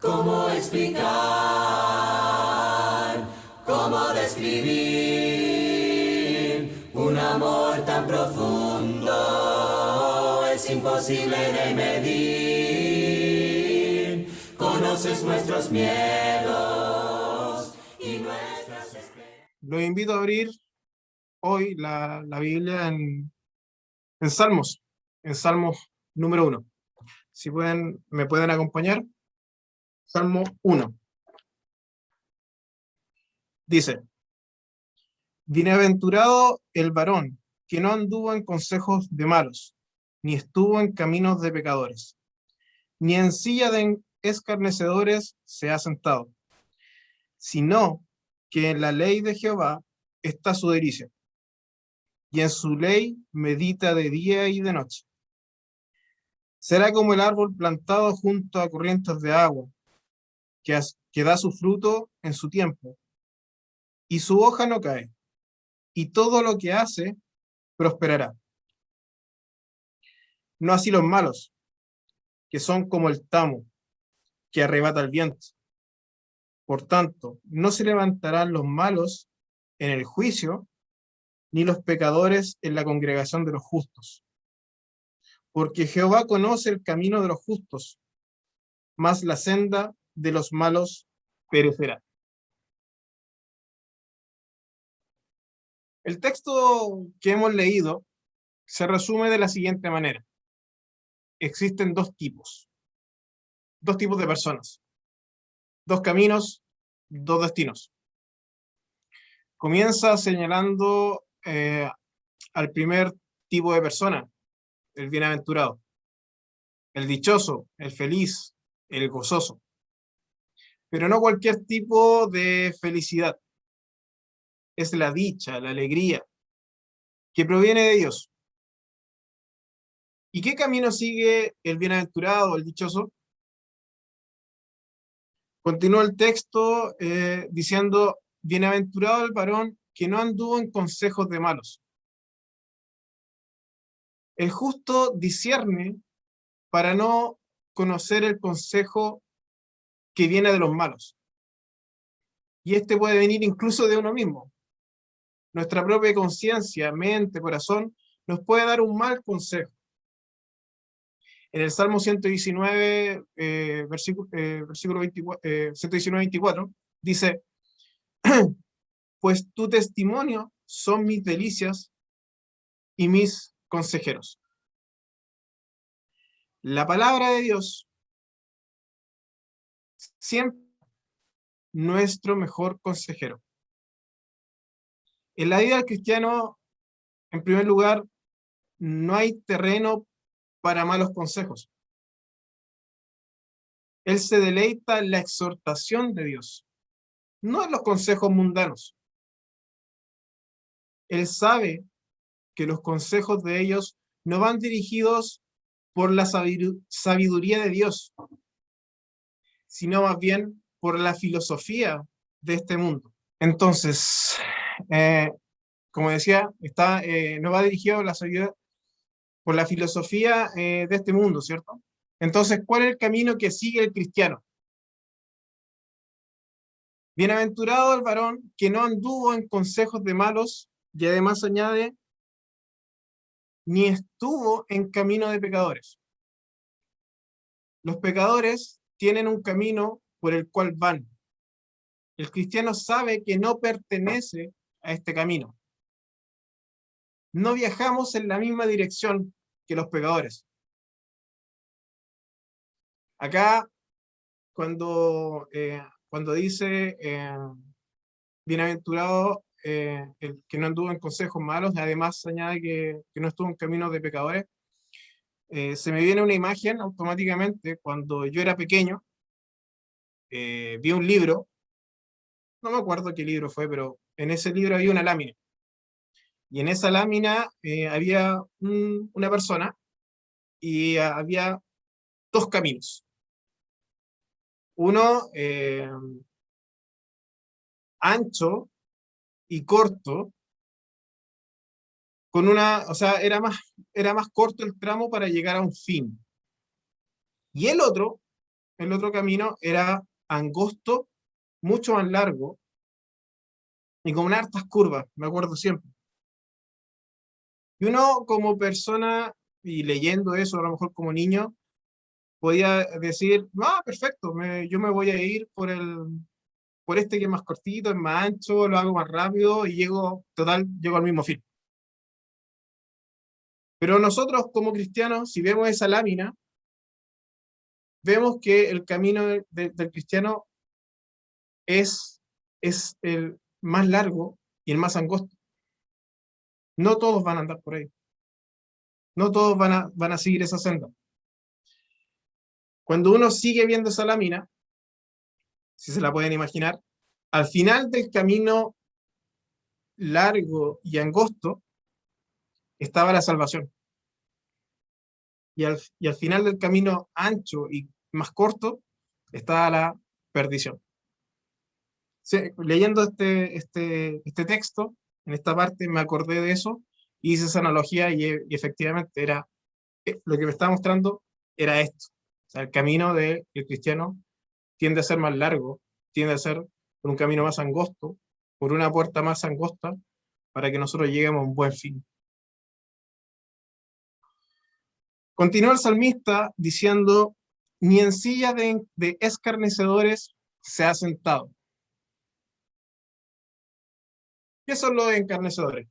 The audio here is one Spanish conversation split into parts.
¿Cómo explicar? ¿Cómo describir un amor tan profundo? Es imposible de medir. Conoces nuestros miedos y nuestras esperanzas. Los invito a abrir hoy la Biblia en Salmos número 1. Si pueden, me pueden acompañar. Salmo 1. Dice: Bienaventurado el varón que no anduvo en consejos de malos, ni estuvo en caminos de pecadores, ni en silla de escarnecedores se ha sentado, sino que en la ley de Jehová está su delicia, y en su ley medita de día y de noche. Será como el árbol plantado junto a corrientes de agua, que da su fruto en su tiempo, y su hoja no cae, y todo lo que hace prosperará. No así los malos, que son como el tamo, que arrebata el viento. Por tanto, no se levantarán los malos en el juicio, ni los pecadores en la congregación de los justos. Porque Jehová conoce el camino de los justos, mas la senda de los malos perecerá. El texto que hemos leído se resume de la siguiente manera. Existen dos tipos de personas, dos caminos, dos destinos. Comienza señalando al primer tipo de persona, el bienaventurado, el dichoso, el feliz, el gozoso. Pero no cualquier tipo de felicidad. Es la dicha, la alegría, que proviene de Dios. ¿Y qué camino sigue el bienaventurado, el dichoso? Continúa el texto diciendo: bienaventurado el varón que no anduvo en consejos de malos. El justo discierne para no conocer el consejo que viene de los malos. Y este puede venir incluso de uno mismo. Nuestra propia conciencia, mente, corazón, nos puede dar un mal consejo. En el Salmo 119, versículo 24, dice: pues tu testimonio son mis delicias y mis consejeros. La palabra de Dios siempre nuestro mejor consejero. En la vida del cristiano, en primer lugar, no hay terreno para malos consejos. Él se deleita en la exhortación de Dios, no en los consejos mundanos. Él sabe que los consejos de ellos no van dirigidos por la sabiduría de Dios, sino más bien por la filosofía de este mundo. Entonces, como decía, no va dirigido por la filosofía de este mundo, ¿cierto? Entonces, ¿cuál es el camino que sigue el cristiano? Bienaventurado el varón que no anduvo en consejos de malos, y además añade, ni estuvo en camino de pecadores. Los pecadores tienen un camino por el cual van. El cristiano sabe que no pertenece a este camino. No viajamos en la misma dirección que los pecadores. Acá, cuando dice bienaventurado el que no anduvo en consejos malos, además añade que no estuvo en caminos de pecadores, se me viene una imagen automáticamente. Cuando yo era pequeño, vi un libro, no me acuerdo qué libro fue, pero en ese libro había una lámina. Y en esa lámina había una persona y había dos caminos. Uno ancho y corto, o sea, era más corto el tramo para llegar a un fin. Y el otro el otro camino era angosto, mucho más largo, y con hartas curvas, me acuerdo siempre. Y uno como persona, y leyendo eso, a lo mejor como niño, podía decir, ah, perfecto, yo me voy a ir por este que es más cortito, es más ancho, lo hago más rápido y llego al mismo fin. Pero nosotros como cristianos, si vemos esa lámina, vemos que el camino del cristiano es el más largo y el más angosto. No todos van a andar por ahí. No todos van a seguir esa senda. Cuando uno sigue viendo esa lámina, si se la pueden imaginar, al final del camino largo y angosto estaba la salvación. Y al final del camino ancho y más corto estaba la perdición. Sí, leyendo este texto, en esta parte me acordé de eso, y hice esa analogía y efectivamente lo que me estaba mostrando era esto. O sea, el camino del cristiano tiende a ser más largo, tiende a ser por un camino más angosto, por una puerta más angosta, para que nosotros lleguemos a un buen fin. Continúa el salmista diciendo, ni en silla de escarnecedores se ha sentado. ¿Qué son los escarnecedores?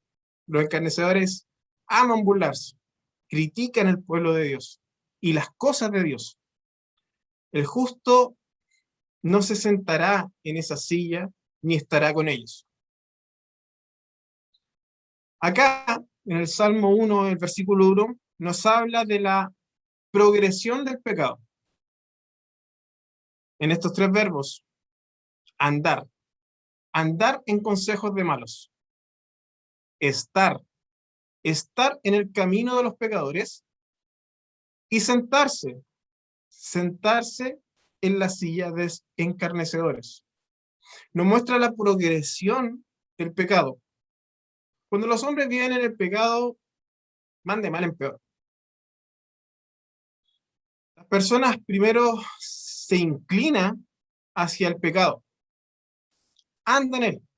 Los escarnecedores aman burlarse, critican el pueblo de Dios y las cosas de Dios. El justo no se sentará en esa silla ni estará con ellos. Acá, en el Salmo 1, el versículo 1, nos habla de la progresión del pecado. En estos tres verbos, andar en consejos de malos, estar en el camino de los pecadores, y sentarse en la silla de encarnecedores. Nos muestra la progresión del pecado. Cuando los hombres viven en el pecado, van de mal en peor. Las personas primero se inclinan hacia el pecado, andan en él,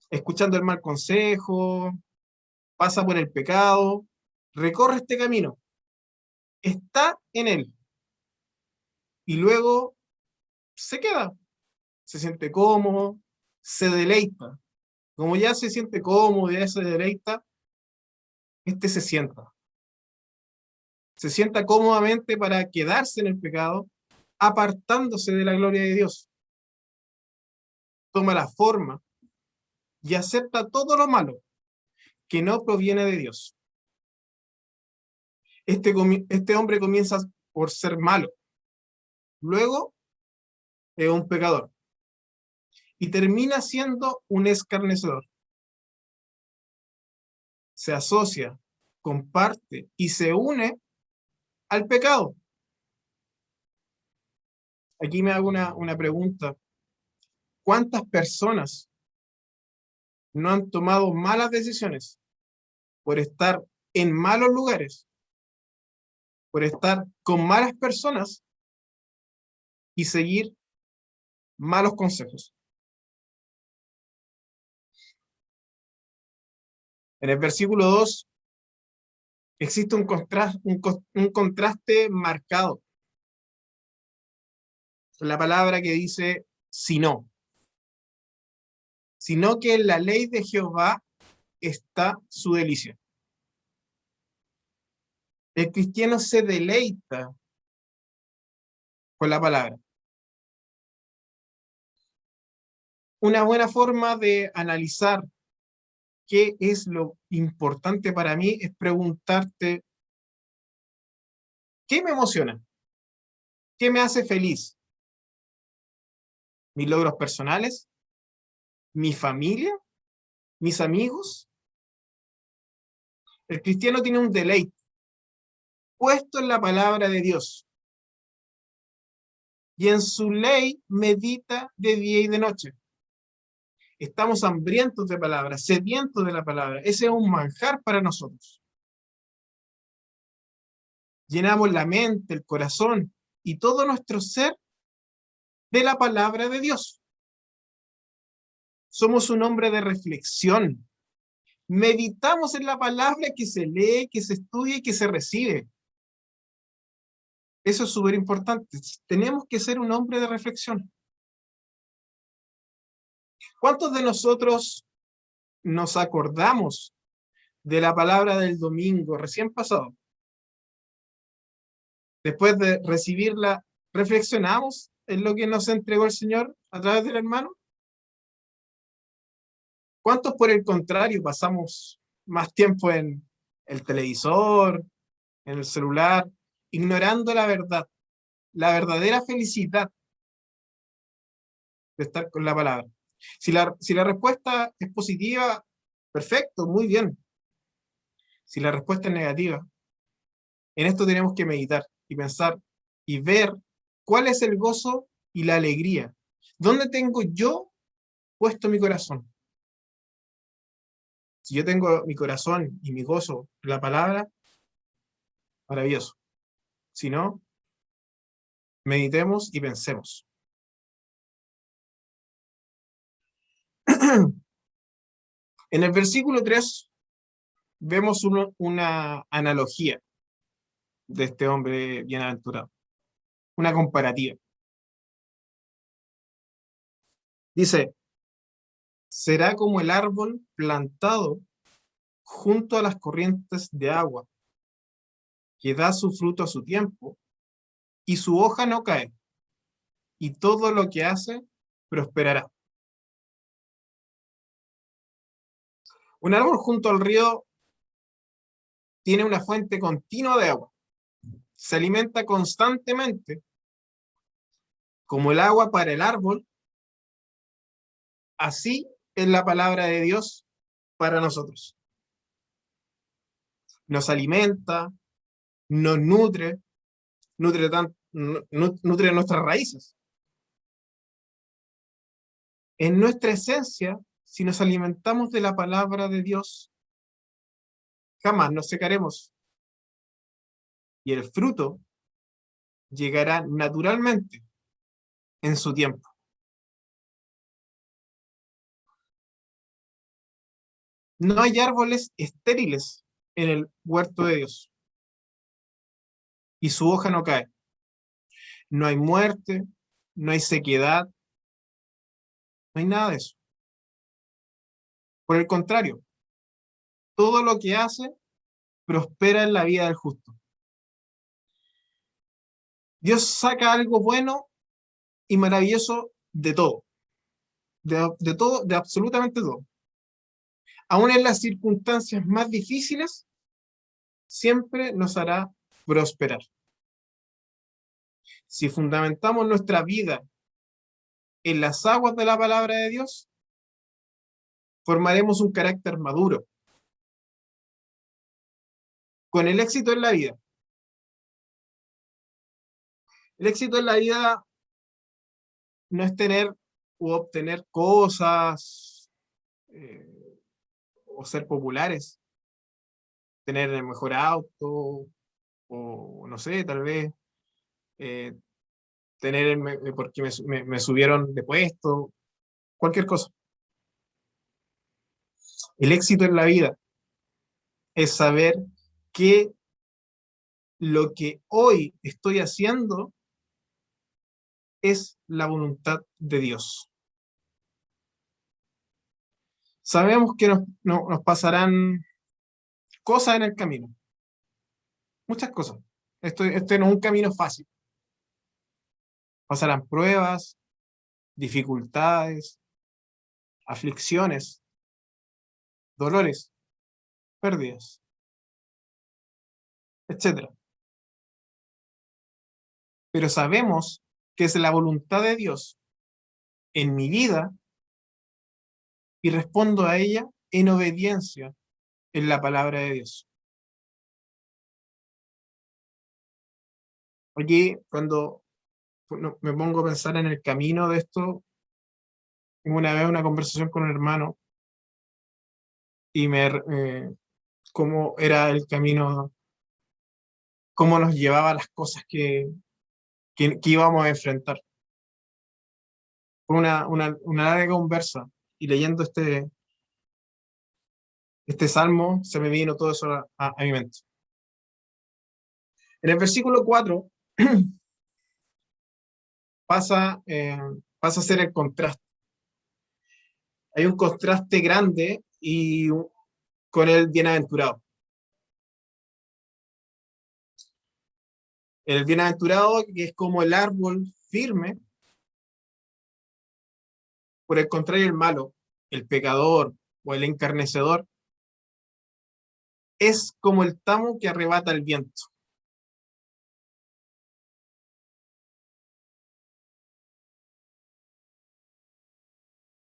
escuchando el mal consejo, pasa por el pecado, recorre este camino, está en él, y luego se queda, se siente cómodo, se deleita. Como ya se siente cómodo, ya se deleita, se sienta. Se sienta cómodamente para quedarse en el pecado, apartándose de la gloria de Dios. Toma la forma y acepta todo lo malo que no proviene de Dios. Este hombre comienza por ser malo, luego es un pecador y termina siendo un escarnecedor. Se asocia, comparte y se une al pecado. Aquí me hago una pregunta. ¿Cuántas personas no han tomado malas decisiones por estar en malos lugares, por estar con malas personas y seguir malos consejos? En el versículo 2 existe un contraste marcado. La palabra que dice sino que en la ley de Jehová está su delicia. El cristiano se deleita con la palabra. Una buena forma de analizar qué es lo importante para mí es preguntarte, ¿qué me emociona? ¿Qué me hace feliz? ¿Mis logros personales? ¿Mi familia? ¿Mis amigos? El cristiano tiene un deleite puesto en la palabra de Dios, y en su ley medita de día y de noche. Estamos hambrientos de palabra, sedientos de la palabra. Ese es un manjar para nosotros. Llenamos la mente, el corazón, y todo nuestro ser de la palabra de Dios. Somos un hombre de reflexión. Meditamos en la palabra que se lee, que se estudia y que se recibe. Eso es súper importante. Tenemos que ser un hombre de reflexión. ¿Cuántos de nosotros nos acordamos de la palabra del domingo recién pasado? Después de recibirla, ¿reflexionamos en lo que nos entregó el Señor a través del hermano? ¿Cuántos, por el contrario, pasamos más tiempo en el televisor, en el celular, ignorando la verdad, la verdadera felicidad de estar con la palabra? Si la respuesta es positiva, perfecto, muy bien. Si la respuesta es negativa, en esto tenemos que meditar y pensar y ver cuál es el gozo y la alegría. ¿Dónde tengo yo puesto mi corazón? Si yo tengo mi corazón y mi gozo en la palabra, maravilloso. Si no, meditemos y pensemos. En el versículo 3 vemos una analogía de este hombre bienaventurado, una comparativa. Dice, será como el árbol plantado junto a las corrientes de agua, que da su fruto a su tiempo, y su hoja no cae, y todo lo que hace prosperará. Un árbol junto al río tiene una fuente continua de agua, se alimenta constantemente, como el agua para el árbol, así es la palabra de Dios para nosotros. Nos alimenta, nos nutre, nutre nuestras raíces. En nuestra esencia, si nos alimentamos de la palabra de Dios, jamás nos secaremos. Y el fruto llegará naturalmente en su tiempo. No hay árboles estériles en el huerto de Dios. Y su hoja no cae. No hay muerte, no hay sequedad, no hay nada de eso. Por el contrario, todo lo que hace prospera en la vida del justo. Dios saca algo bueno y maravilloso de todo. De todo, de absolutamente todo. Aún en las circunstancias más difíciles, siempre nos hará prosperar. Si fundamentamos nuestra vida en las aguas de la palabra de Dios, formaremos un carácter maduro. Con el éxito en la vida. El éxito en la vida no es tener o obtener cosas o ser populares, tener el mejor auto o no sé, tal vez tener porque me subieron de puesto, cualquier cosa. El éxito en la vida es saber que lo que hoy estoy haciendo es la voluntad de Dios. Sabemos que nos pasarán cosas en el camino. Muchas cosas. Este no es un camino fácil. Pasarán pruebas, dificultades, aflicciones, dolores, pérdidas, etc. Pero sabemos que es la voluntad de Dios en mi vida y respondo a ella en obediencia en la palabra de Dios. Aquí, cuando me pongo a pensar en el camino de esto, una vez una conversación con un hermano y cómo era el camino, cómo nos llevaba las cosas que que íbamos a enfrentar. Fue una larga conversa, y leyendo este salmo se me vino todo eso a mi mente. En el versículo 4 pasa a ser el contraste. Hay un contraste grande con el bienaventurado. El bienaventurado, que es como el árbol firme, por el contrario, el malo, el pecador o el encarnecedor, es como el tamo que arrebata el viento.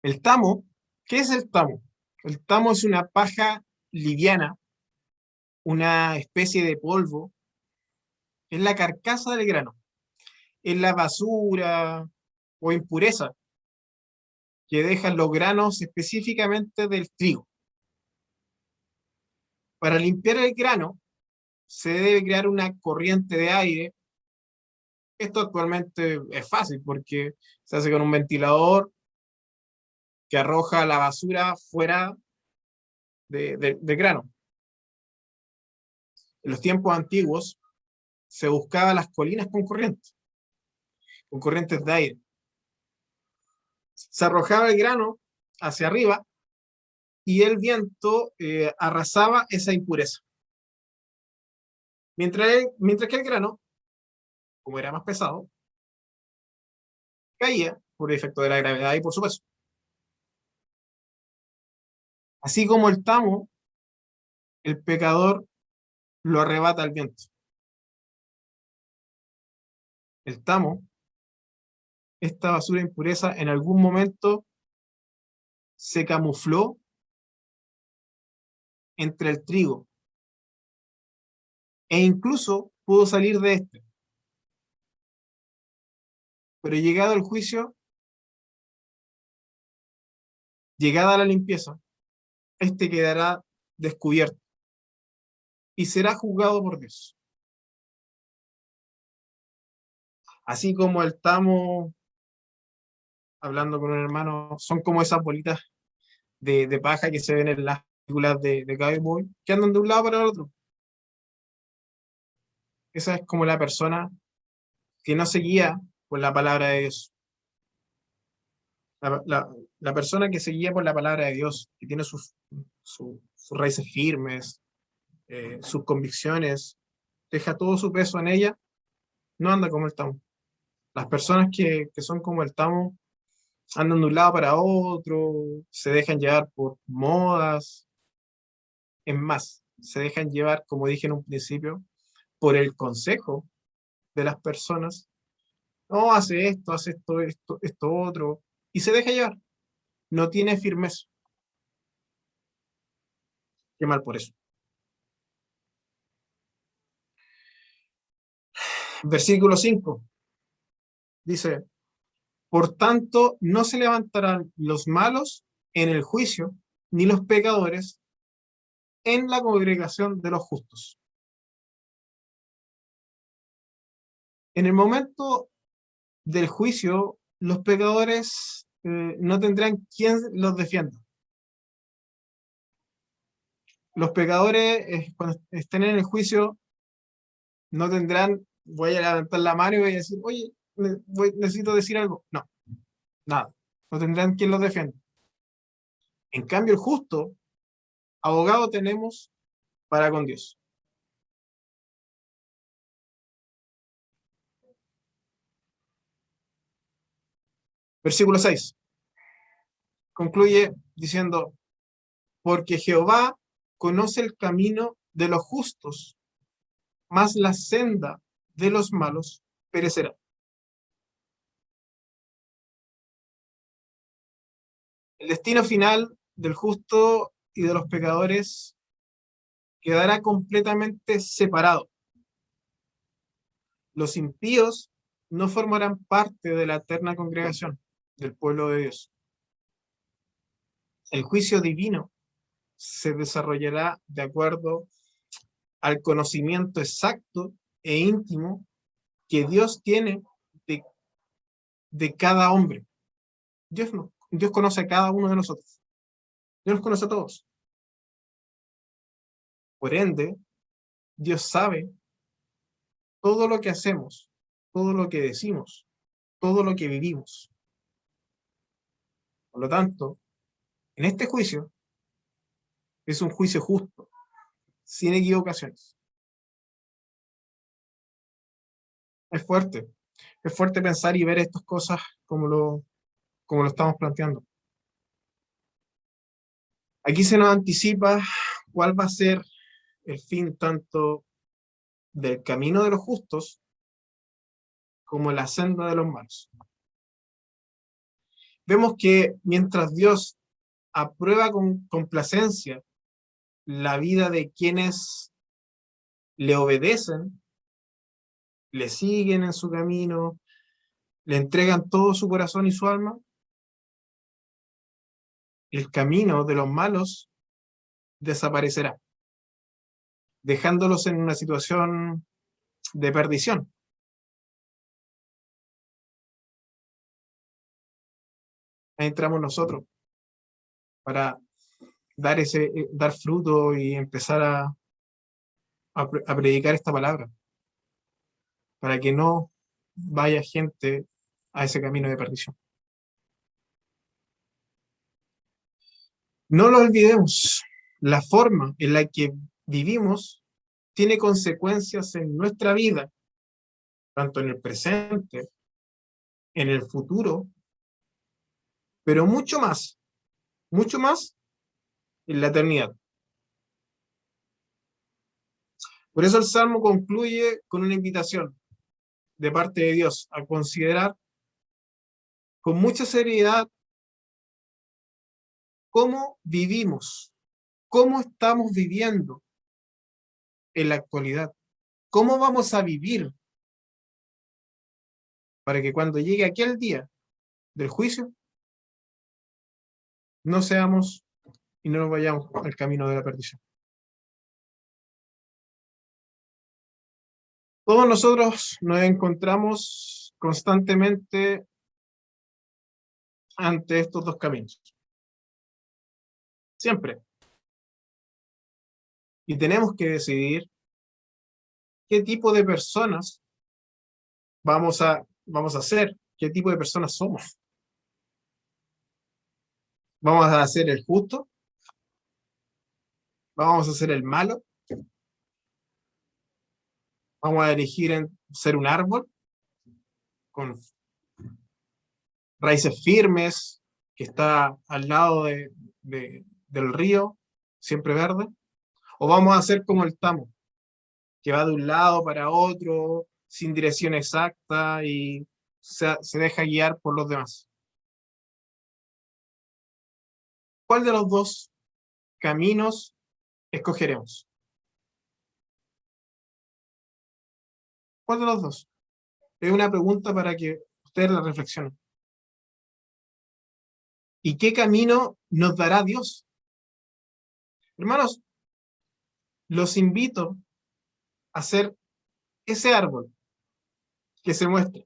El tamo, ¿qué es el tamo? El tamo es una paja liviana, una especie de polvo, es la carcasa del grano, es la basura o impureza que dejan los granos específicamente del trigo. Para limpiar el grano se debe crear una corriente de aire. Esto actualmente es fácil porque se hace con un ventilador que arroja la basura fuera del grano. En los tiempos antiguos se buscaba las colinas con corrientes de aire. Se arrojaba el grano hacia arriba y el viento arrasaba esa impureza. Mientras que el grano, como era más pesado, caía por efecto de la gravedad y por su peso. Así como el tamo, el pecador lo arrebata el viento. El tamo, esta basura e impureza, en algún momento se camufló entre el trigo e incluso pudo salir de este. Pero llegado el juicio, llegada la limpieza, este quedará descubierto y será juzgado por Dios. Así como el tamo, hablando con un hermano, son como esas bolitas de paja que se ven en las películas de Cowboy, que andan de un lado para el otro. Esa es como la persona que no se guía por la palabra de Dios. La persona que se guía por la palabra de Dios, que tiene sus raíces firmes, sus convicciones, deja todo su peso en ella, no anda como el tamo. Las personas que son como el tamo andan de un lado para otro, se dejan llevar por modas, es más, se dejan llevar, como dije en un principio, por el consejo de las personas. No, hace esto otro, y se deja llevar. No tiene firmeza. Qué mal por eso. Versículo 5 dice: por tanto, no se levantarán los malos en el juicio, ni los pecadores en la congregación de los justos. En el momento del juicio, los pecadores no tendrán quien los defienda. Los pecadores, cuando estén en el juicio, no tendrán, voy a levantar la mano y voy a decir, oye, necesito decir algo. No, nada. No tendrán quien los defienda. En cambio, el justo, abogado tenemos para con Dios. Versículo 6. Concluye diciendo: porque Jehová conoce el camino de los justos, mas la senda de los malos perecerá. El destino final del justo y de los pecadores quedará completamente separado. Los impíos no formarán parte de la eterna congregación del pueblo de Dios. El juicio divino se desarrollará de acuerdo al conocimiento exacto e íntimo que Dios tiene de cada hombre. Dios conoce a cada uno de nosotros. Dios nos conoce a todos. Por ende, Dios sabe todo lo que hacemos, todo lo que decimos, todo lo que vivimos. Por lo tanto, en este juicio es un juicio justo, sin equivocaciones. Es fuerte pensar y ver estas cosas como lo estamos planteando. Aquí se nos anticipa cuál va a ser el fin tanto del camino de los justos como la senda de los malos. Vemos que mientras Dios aprueba con complacencia la vida de quienes le obedecen, le siguen en su camino, le entregan todo su corazón y su alma, el camino de los malos desaparecerá, dejándolos en una situación de perdición. Ahí entramos nosotros para dar fruto y empezar a predicar esta palabra, para que no vaya gente a ese camino de perdición. No lo olvidemos, la forma en la que vivimos tiene consecuencias en nuestra vida, tanto en el presente, en el futuro, pero mucho más en la eternidad. Por eso el Salmo concluye con una invitación de parte de Dios a considerar con mucha seriedad cómo vivimos, cómo estamos viviendo en la actualidad, cómo vamos a vivir para que cuando llegue aquel día del juicio no seamos y no nos vayamos al camino de la perdición. Todos nosotros nos encontramos constantemente ante estos dos caminos. Siempre. Y tenemos que decidir qué tipo de personas vamos a ser, qué tipo de personas somos. ¿Vamos a ser el justo? ¿Vamos a ser el malo? ¿Vamos a elegir en ser un árbol con raíces firmes que está al lado del río, siempre verde? ¿O vamos a ser como el tamo, que va de un lado para otro, sin dirección exacta y se deja guiar por los demás? ¿Cuál de los dos caminos escogeremos? ¿Cuál de los dos? Es una pregunta para que ustedes la reflexionen. ¿Y qué camino nos dará Dios? Hermanos, los invito a ser ese árbol que se muestra,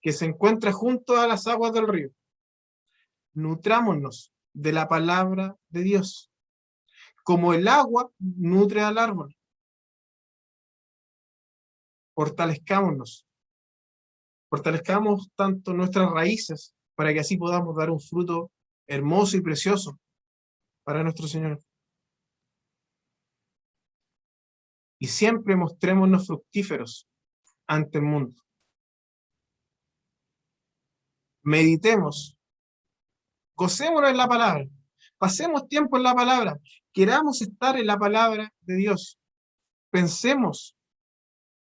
que se encuentra junto a las aguas del río. Nutrámonos de la palabra de Dios, como el agua nutre al árbol. Fortalezcámonos, fortalezcamos tanto nuestras raíces para que así podamos dar un fruto hermoso y precioso para nuestro Señor. Y siempre mostrémonos fructíferos ante el mundo. Meditemos, gocémonos en la palabra, pasemos tiempo en la palabra, queramos estar en la palabra de Dios. Pensemos,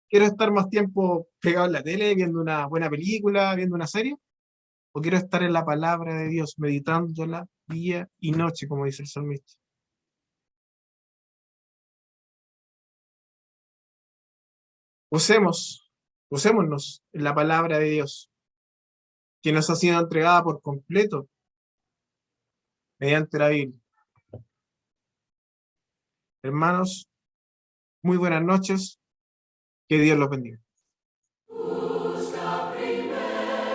¿quiero estar más tiempo pegado en la tele, viendo una buena película, viendo una serie? ¿O quiero estar en la palabra de Dios, meditándola día y noche, como dice el salmista? Gocémonos en la palabra de Dios, que nos ha sido entregada por completo mediante la Biblia. Hermanos, muy buenas noches, que Dios los bendiga. Amen.